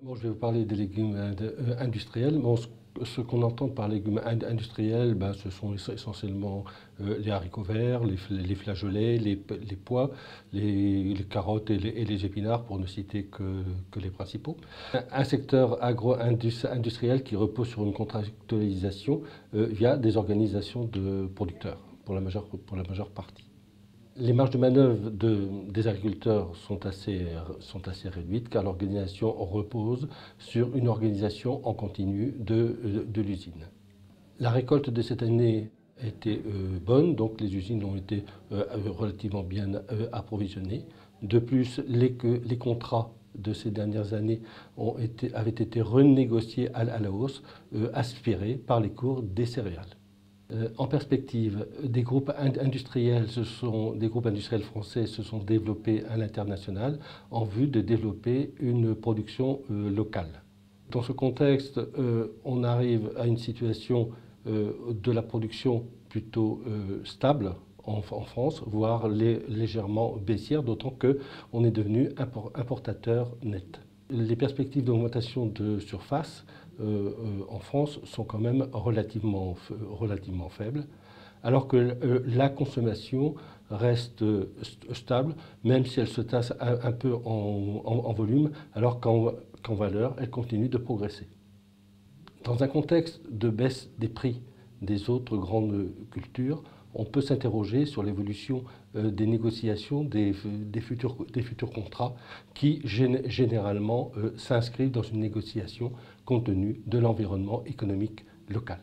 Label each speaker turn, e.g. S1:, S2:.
S1: Bon, je vais vous parler des légumes industriels. Bon, ce qu'on entend par légumes industriels, ben, ce sont essentiellement les haricots verts, les flageolets, les pois, les carottes et les épinards, pour ne citer que les principaux. Un secteur agro-industriel qui repose sur une contractualisation via des organisations de producteurs, pour la majeure partie. Les marges de manœuvre des agriculteurs sont assez réduites car l'organisation repose sur une organisation en continu de l'usine. La récolte de cette année a été bonne, donc les usines ont été relativement bien approvisionnées. De plus, les contrats de ces dernières années avaient été renégociés à la hausse, aspirés par les cours des céréales. En perspective, des groupes industriels français se sont développés à l'international en vue de développer une production locale. Dans ce contexte, on arrive à une situation de la production plutôt stable en France, voire légèrement baissière, d'autant qu'on est devenu importateur net. Les perspectives d'augmentation de surface en France sont quand même relativement faibles, alors que la consommation reste stable, même si elle se tasse un peu en volume, alors qu'en valeur, elle continue de progresser. Dans un contexte de baisse des prix des autres grandes cultures, on peut s'interroger sur l'évolution des négociations des futurs contrats qui généralement s'inscrivent dans une négociation compte tenu de l'environnement économique local.